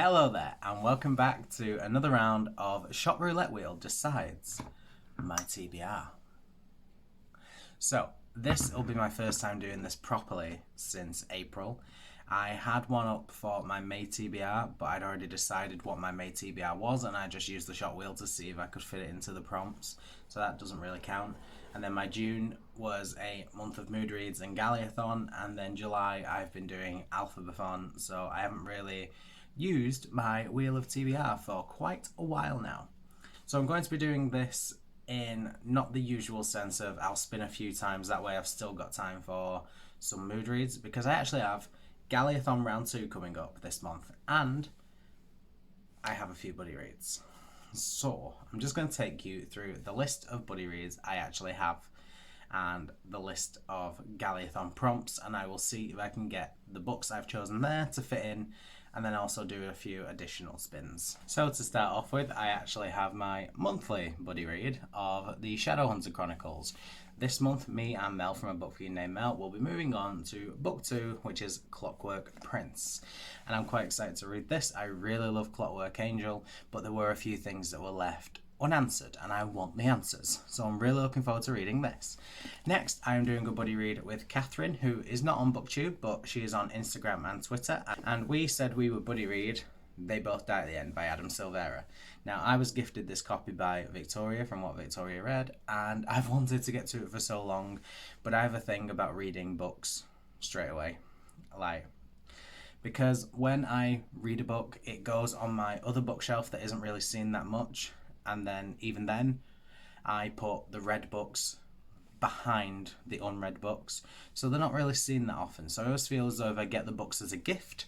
Hello there, and welcome back to another round of Shop Roulette Wheel Decides my TBR. So, this will be my first time doing this properly since April. I had one up for my May TBR, but I'd already decided what my May TBR was, and I just used the shop wheel to see if I could fit it into the prompts, so that doesn't really count. And then my June was a month of mood reads and Galley-a-thon, and then July I've been doing Alphabathon, so I haven't really used my wheel of TBR for quite a while now. So I'm going to be doing this in not the usual sense of I'll spin a few times, that way I've still got time for some mood reads, because I actually have Galley-a-thon round 2 coming up this month, and I have a few buddy reads. So I'm just going to take you through the list of buddy reads I actually have and the list of Galley-a-thon prompts, and I will see if I can get the books I've chosen there to fit in, and then also do a few additional spins. So to start off with, I actually have my monthly buddy read of the Shadowhunter Chronicles. This month, me and Mel from A Book For You Named Mel will be moving on to book 2, which is Clockwork Prince. And I'm quite excited to read this. I really love Clockwork Angel, but there were a few things that were left unanswered, and I want the answers. So I'm really looking forward to reading this. Next, I am doing a buddy read with Catherine, who is not on BookTube, but she is on Instagram and Twitter. And we said we would buddy read They Both Die at the End by Adam Silvera. Now, I was gifted this copy by Victoria from what Victoria read, and I've wanted to get to it for so long, but I have a thing about reading books straight away. Because when I read a book, it goes on my other bookshelf that isn't really seen that much, and then even then I put the read books behind the unread books, so they're not really seen that often. So I always feel as though if I get the books as a gift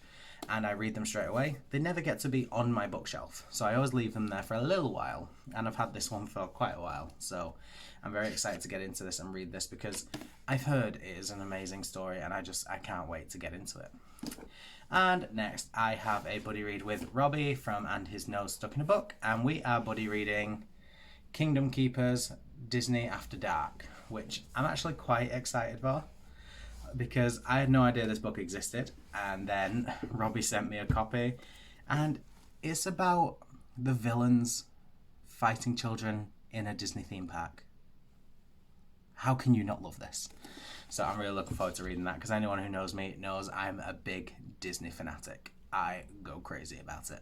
and I read them straight away, they never get to be on my bookshelf, so I always leave them there for a little while, and I've had this one for quite a while, so I'm very excited to get into this and read this because I've heard it is an amazing story, and I can't wait to get into it. And next, I have a buddy read with Robbie from And His Nose Stuck in a Book, and we are buddy reading Kingdom Keepers Disney After Dark, which I'm actually quite excited for because I had no idea this book existed, and then Robbie sent me a copy, and it's about the villains fighting children in a Disney theme park. How can you not love this? So I'm really looking forward to reading that, because anyone who knows me knows I'm a big Disney fanatic. I go crazy about it.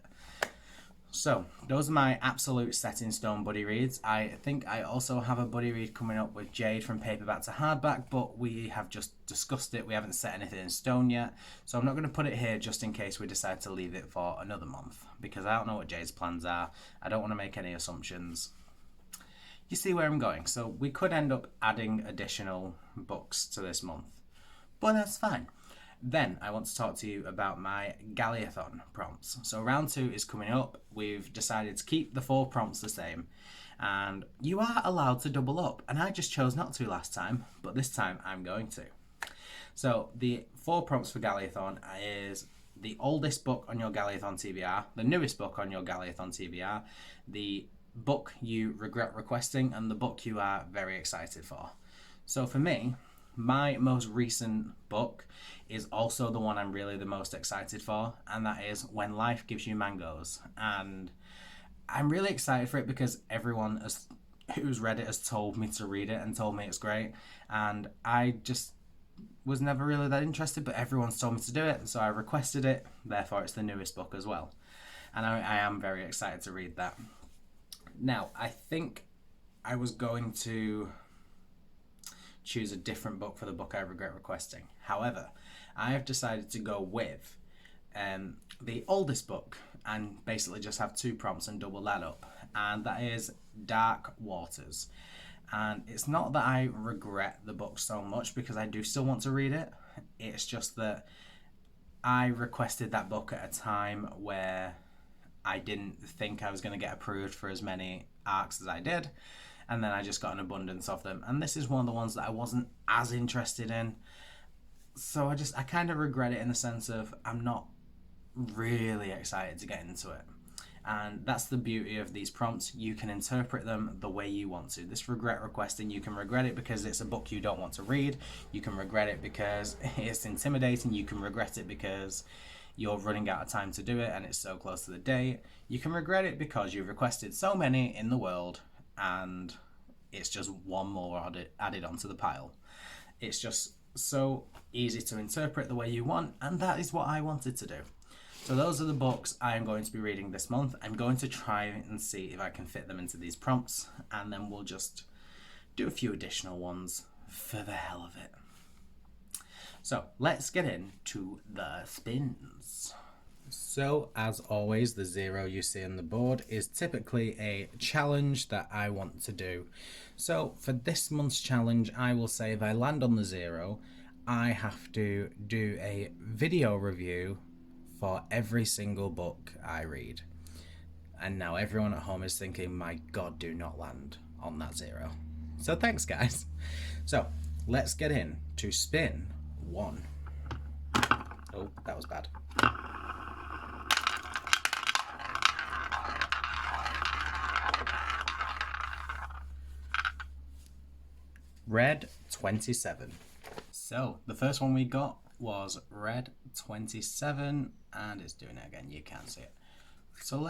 So those are my absolute set in stone buddy reads. I think I also have a buddy read coming up with Jade from paperback to hardback, but we have just discussed it. We haven't set anything in stone yet, so I'm not going to put it here just in case we decide to leave it for another month, because I don't know what Jade's plans are. I don't want to make any assumptions. You see where I'm going. So we could end up adding additional books to this month, but that's fine. Then I want to talk to you about my Galley-a-thon prompts. So round 2 is coming up. We've decided to keep the 4 prompts the same, and you are allowed to double up, and I just chose not to last time, but this time I'm going to. So the 4 prompts for Galley-a-thon is the oldest book on your Galley-a-thon TBR, the newest book on your Galley-a-thon TBR, the book you regret requesting, and the book you are very excited for. So for me, my most recent book is also the one I'm really the most excited for, and that is When Life Gives You Mangoes. And I'm really excited for it because everyone who's read it has told me to read it and told me it's great, and I just was never really that interested, but everyone's told me to do it, so I requested it. Therefore it's the newest book as well, and I am very excited to read that. Now, I think I was going to choose a different book for the book I regret requesting. However, I have decided to go with the oldest book and basically just have 2 prompts and double that up, and that is Dark Waters. And it's not that I regret the book so much, because I do still want to read it. It's just that I requested that book at a time where I didn't think I was going to get approved for as many arcs as I did, and then I just got an abundance of them, and this is one of the ones that I wasn't as interested in, so I kind of regret it in the sense of I'm not really excited to get into it. And that's the beauty of these prompts. You can interpret them the way you want to. This regret requesting, you can regret it because it's a book you don't want to read. You can regret it because it's intimidating. You can regret it because you're running out of time to do it and it's so close to the date, you can regret it because you've requested so many in the world and it's just one more added onto the pile. It's just so easy to interpret the way you want, and that is what I wanted to do. So those are the books I am going to be reading this month. I'm going to try and see if I can fit them into these prompts, and then we'll just do a few additional ones for the hell of it. So let's get into the spins. So as always, the 0 you see on the board is typically a challenge that I want to do. So for this month's challenge, I will say if I land on the 0, I have to do a video review for every single book I read. And now everyone at home is thinking, my God, do not land on that 0. So thanks, guys. So let's get in to spin 1. Oh, that was bad. Red 27. So the first one we got was red 27, and it's doing it again. You can't see it. So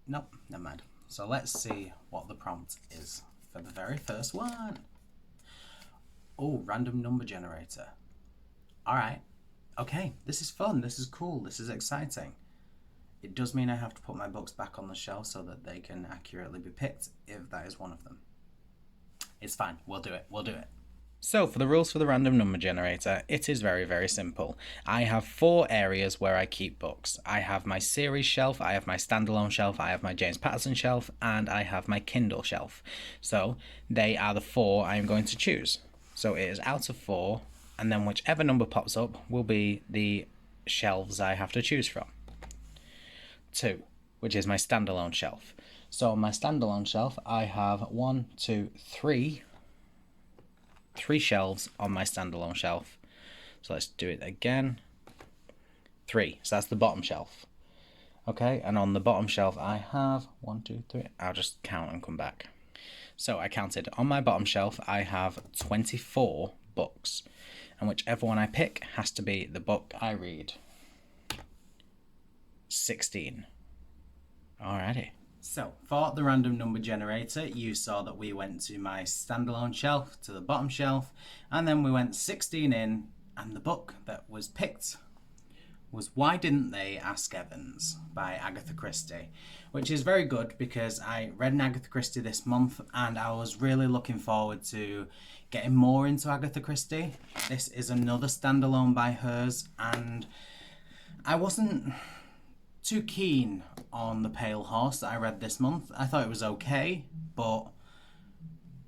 nope, never mind. So let's see what the prompt is for the very first one. Oh, random number generator. All right. Okay, this is fun. This is cool. This is exciting. It does mean I have to put my books back on the shelf so that they can accurately be picked if that is one of them. It's fine. We'll do it. We'll do it. So for the rules for the random number generator, it is very, very simple. I have 4 areas where I keep books. I have my series shelf, I have my standalone shelf, I have my James Patterson shelf, and I have my Kindle shelf. So they are the 4 I am going to choose. So it is out of 4, and then whichever number pops up will be the shelves I have to choose from. 2, which is my standalone shelf. So on my standalone shelf, I have 3 shelves on my standalone shelf. So let's do it again. 3. So that's the bottom shelf. Okay, and on the bottom shelf I have 1, 2, 3. I'll just count and come back. So I counted. On my bottom shelf I have 24 books. And whichever one I pick has to be the book I read. 16. Alrighty. So, for the random number generator, you saw that we went to my standalone shelf, to the bottom shelf, and then we went 16 in, and the book that was picked was Why Didn't They Ask Evans by Agatha Christie, which is very good because I read an Agatha Christie this month, and I was really looking forward to getting more into Agatha Christie. This is another standalone by hers, and I wasn't too keen on The Pale Horse that I read this month. I thought it was okay, but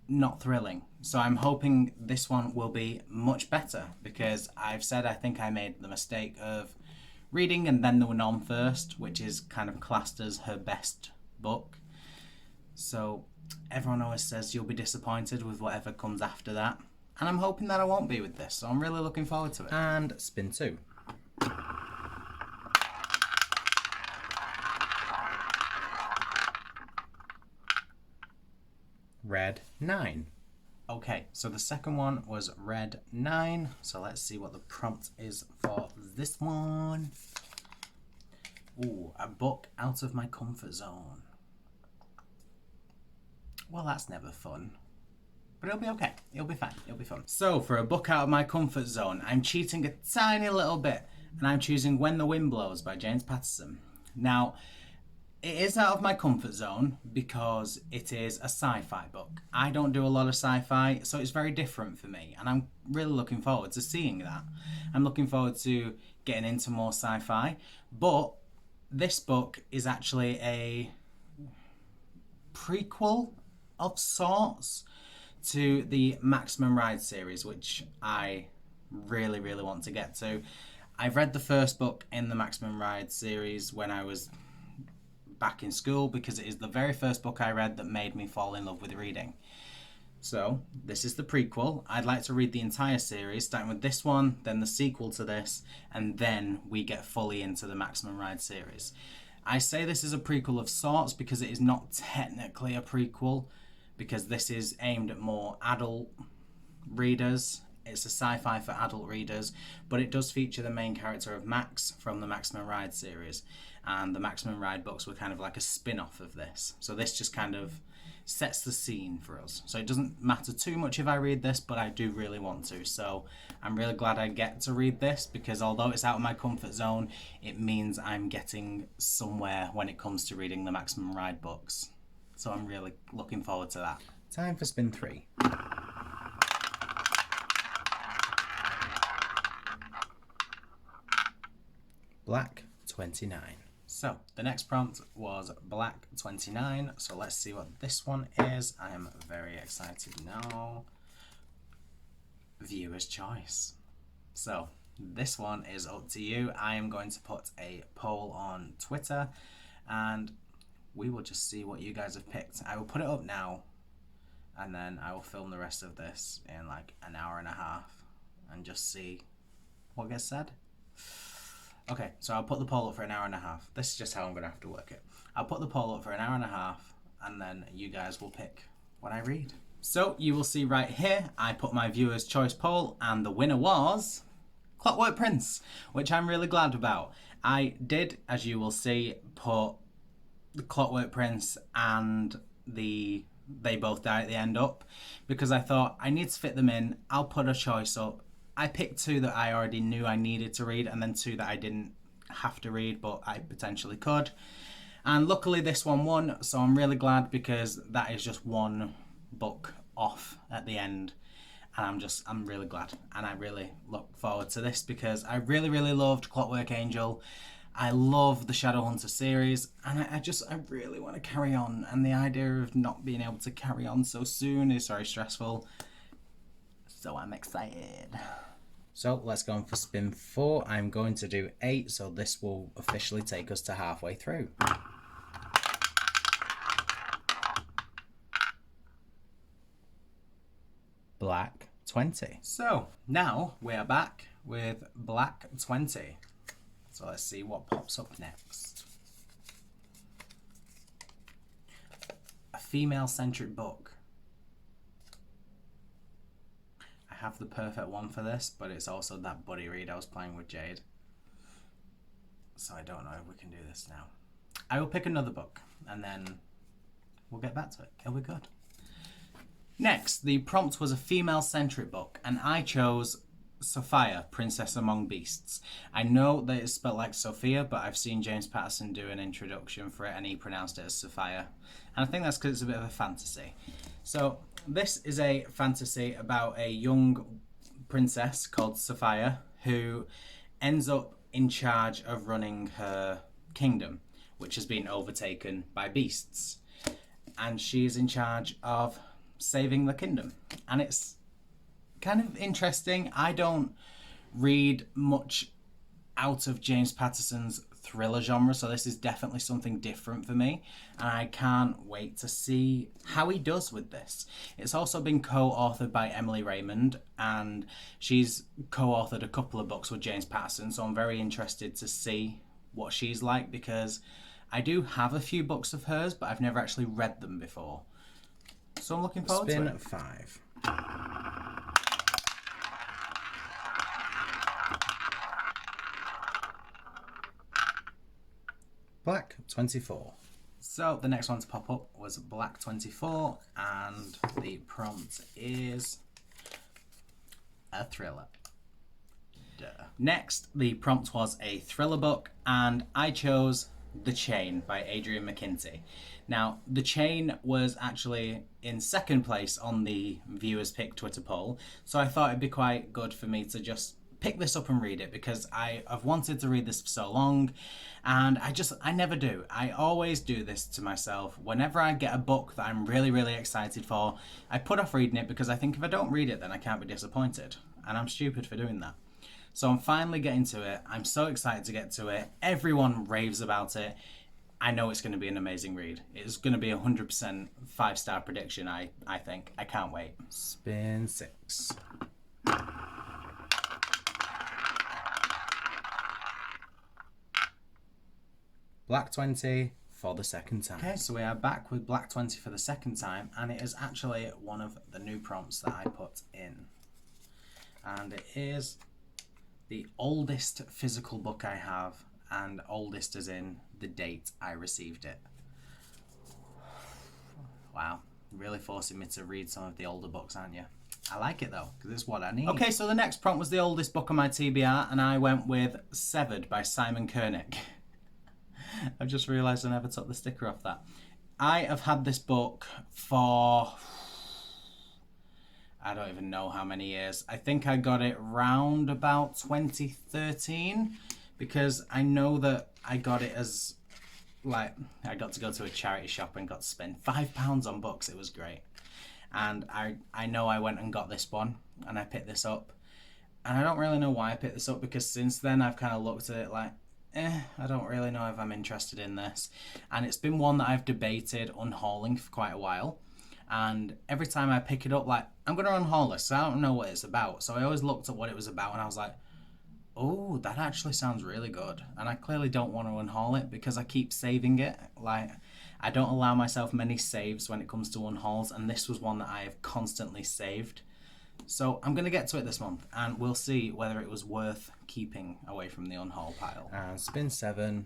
not thrilling. So I'm hoping this one will be much better because I've said I think I made the mistake of reading And Then There Were None first, which is kind of classed as her best book. So everyone always says you'll be disappointed with whatever comes after that. And I'm hoping that I won't be with this, so I'm really looking forward to it. And spin 2. Red 9. Okay, so the second one was red 9. So let's see what the prompt is for this one. Ooh, a book out of my comfort zone. Well, that's never fun. But it'll be okay. It'll be fine. It'll be fun. So for a book out of my comfort zone, I'm cheating a tiny little bit. And I'm choosing When the Wind Blows by James Patterson. Now, it is out of my comfort zone because it is a sci-fi book. I don't do a lot of sci-fi, so it's very different for me. And I'm really looking forward to seeing that. I'm looking forward to getting into more sci-fi. But this book is actually a prequel of sorts to the Maximum Ride series, which I really, really want to get to. I've read the first book in the Maximum Ride series when I was back in school because it is the very first book I read that made me fall in love with reading. So this is the prequel. I'd like to read the entire series, starting with this one, then the sequel to this, and then we get fully into the Maximum Ride series. I say this is a prequel of sorts because it is not technically a prequel, because this is aimed at more adult readers. It's a sci-fi for adult readers, but it does feature the main character of Max from the Maximum Ride series. And the Maximum Ride books were kind of like a spin-off of this. So this just kind of sets the scene for us. So it doesn't matter too much if I read this, but I do really want to. So I'm really glad I get to read this, because although it's out of my comfort zone, it means I'm getting somewhere when it comes to reading the Maximum Ride books. So I'm really looking forward to that. Time for spin 3. Black 29. So the next prompt was Black 29. So let's see what this one is. I am very excited now. Viewer's choice. So this one is up to you. I am going to put a poll on Twitter and we will just see what you guys have picked. I will put it up now and then I will film the rest of this in like an hour and a half and just see what gets said. Okay, so I'll put the poll up for an hour and a half. This is just how I'm going to have to work it. I'll put the poll up for an hour and a half and then you guys will pick what I read. So you will see right here, I put my viewer's choice poll and the winner was Clockwork Prince, which I'm really glad about. I did, as you will see, put the Clockwork Prince and the They Both Die at the End up because I thought I need to fit them in. I'll put a choice up. I picked 2 that I already knew I needed to read and then 2 that I didn't have to read but I potentially could. And luckily this one won, so I'm really glad because that is just one book off at the end. And I'm really glad and I really look forward to this because I really loved Clockwork Angel. I love the Shadowhunter series and I really want to carry on, and the idea of not being able to carry on so soon is very stressful. So I'm excited. So let's go on for spin 4. I'm going to do 8, so this will officially take us to halfway through. Black 20. So now we are back with Black 20. So let's see what pops up next. A female-centric book. I have the perfect one for this, but it's also that buddy read I was playing with Jade. So I don't know if we can do this now. I will pick another book and then we'll get back to it. It'll be good. Next, the prompt was a female-centric book and I chose Sophia, Princess Among Beasts. I know that it's spelled like Sophia, but I've seen James Patterson do an introduction for it and he pronounced it as Sophia. And I think that's because it's a bit of a fantasy. So this is a fantasy about a young princess called Sophia who ends up in charge of running her kingdom, which has been overtaken by beasts. And she's in charge of saving the kingdom. And it's kind of interesting. I don't read much out of James Patterson's thriller genre, so this is definitely something different for me and I can't wait to see how he does with this. It's also been co-authored by Emily Raymond and she's co-authored a couple of books with James Patterson, so I'm very interested to see what she's like because I do have a few books of hers but I've never actually read them before. So I'm looking forward to it. Spin 5. Black 24. So the next one to pop up was Black 24 and the prompt is a thriller. Duh. Next, the prompt was a thriller book and I chose The Chain by Adrian McKinty. Now, The Chain was actually in second place on the viewers pick Twitter poll, so I thought it'd be quite good for me to just pick this up and read it because I've wanted to read this for so long and I never do. I always do this to myself. Whenever I get a book that I'm really excited for, I put off reading it because I think if I don't read it then I can't be disappointed and I'm stupid for doing that. So I'm finally getting to it. I'm so excited to get to it. Everyone raves about it. I know it's going to be an amazing read. It's going to be 100% 5-star prediction, I think. I can't wait. Spin 6. Black 20 for the second time. Okay, so we are back with Black 20 for the second time, and it is actually one of the new prompts that I put in. And it is the oldest physical book I have, and oldest as in the date I received it. Wow, really forcing me to read some of the older books, aren't you? I like it though, because it's what I need. Okay, so the next prompt was the oldest book on my TBR, and I went with Severed by Simon Koenig. I've just realised I never took the sticker off that. I have had this book for... I don't even know how many years. I think I got it round about 2013, because I know that I got it as, like, I got to go to a charity shop and got to spend £5 on books. It was great. And I know I went and got this one, and I picked this up. And I don't really know why I picked this up, because since then I've kind of looked at it like, I don't really know if I'm interested in this. And it's been one that I've debated unhauling for quite a while. And every time I pick it up, like, I'm going to unhaul this, so I don't know what it's about. So I always looked at what it was about, and I was like, oh, that actually sounds really good. And I clearly don't want to unhaul it, because I keep saving it. Like, I don't allow myself many saves when it comes to unhauls, and this was one that I have constantly saved. So I'm going to get to it this month, and we'll see whether it was worth keeping away from the unhaul pile. And spin 7.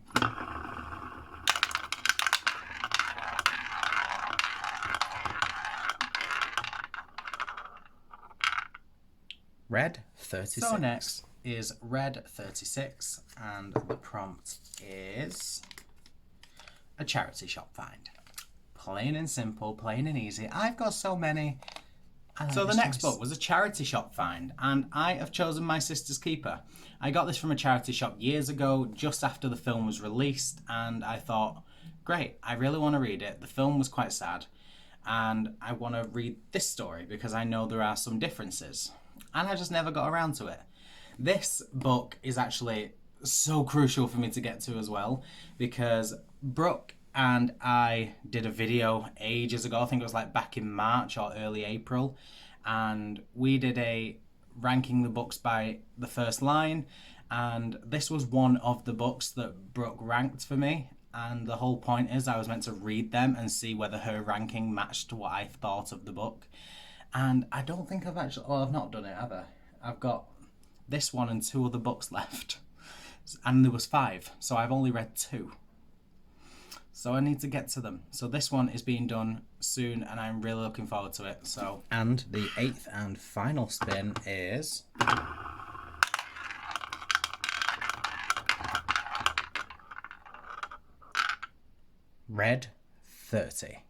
Red 36. So next is Red 36, and the prompt is a charity shop find. Plain and simple, plain and easy. I've got so many. So the next book was a charity shop find, and I have chosen My Sister's Keeper. I got this from a charity shop years ago, just after the film was released, and I thought, great, I really want to read it. The film was quite sad, and I want to read this story because I know there are some differences, and I just never got around to it. This book is actually so crucial for me to get to as well, because Brooke and I did a video ages ago, I think it was like back in March or early April, and we did a ranking the books by the first line, and this was one of the books that Brooke ranked for me, and the whole point is I was meant to read them and see whether her ranking matched what I thought of the book. And I don't think I've actually, well, I've not done it, have I? I've got this one and 2 other books left, and there was 5, so I've only read 2. So I need to get to them. So this one is being done soon, and I'm really looking forward to it. So, and the 8th and final spin is Red 30.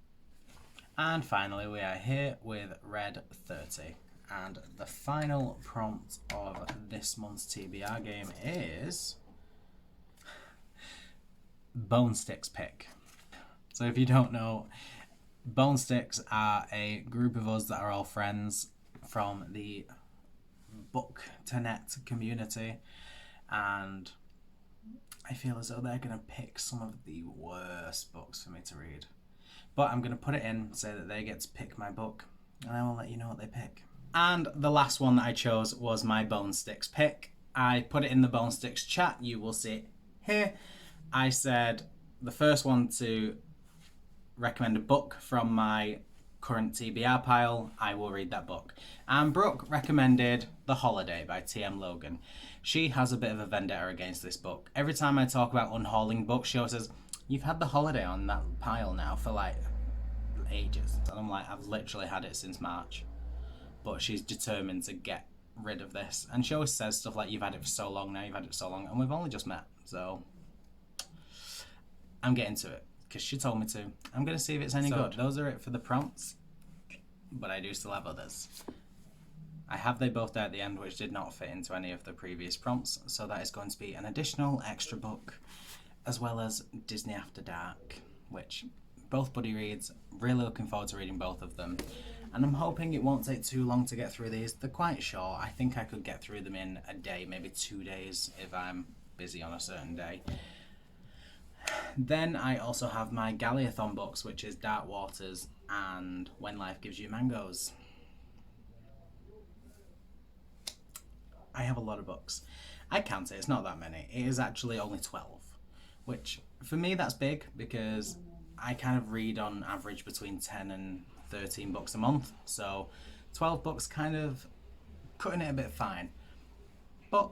And finally we are here with Red 30. And the final prompt of this month's TBR game is Bonesticks pick. So if you don't know, Bonesticks are a group of us that are all friends from the Book2Net community, and I feel as though they're going to pick some of the worst books for me to read. But I'm going to put it in, say that they get to pick my book, and I will let you know what they pick. And the last one that I chose was my Bonesticks pick. I put it in the Bonesticks chat, you will see it here. I said the first one to recommend a book from my current TBR pile, I will read that book. And Brooke recommended The Holiday by T.M. Logan. She has a bit of a vendetta against this book. Every time I talk about unhauling books, she always says, you've had The Holiday on that pile now for like ages. And I'm like, I've literally had it since March. But she's determined to get rid of this. And she always says stuff like, you've had it for so long now, you've had it for so long. And we've only just met, so I'm getting to it, because she told me to. I'm going to see if it's any good. Those are it for the prompts, but I do still have others. I have They Both Die at the End, which did not fit into any of the previous prompts, so that is going to be an additional extra book, as well as Disney After Dark, which both buddy reads. Really looking forward to reading both of them, and I'm hoping it won't take too long to get through these. They're quite short. I think I could get through them in a day, maybe 2 days if I'm busy on a certain day. Then I also have my Galley-a-thon books, which is Dark Waters and When Life Gives You Mangoes. I have a lot of books. I count it, it's not that many. It is actually only 12, which for me that's big, because I kind of read on average between 10 and 13 books a month. So 12 books kind of cutting it a bit fine. But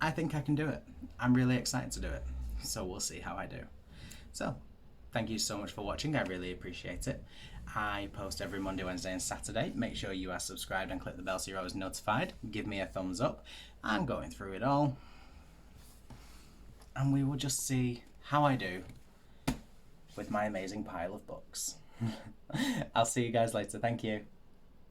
I think I can do it. I'm really excited to do it. So we'll see how I do. So, thank you so much for watching. I really appreciate it. I post every Monday, Wednesday and Saturday. Make sure you are subscribed and click the bell so you're always notified. Give me a thumbs up. I'm going through it all. And we will just see how I do with my amazing pile of books. I'll see you guys later. Thank you.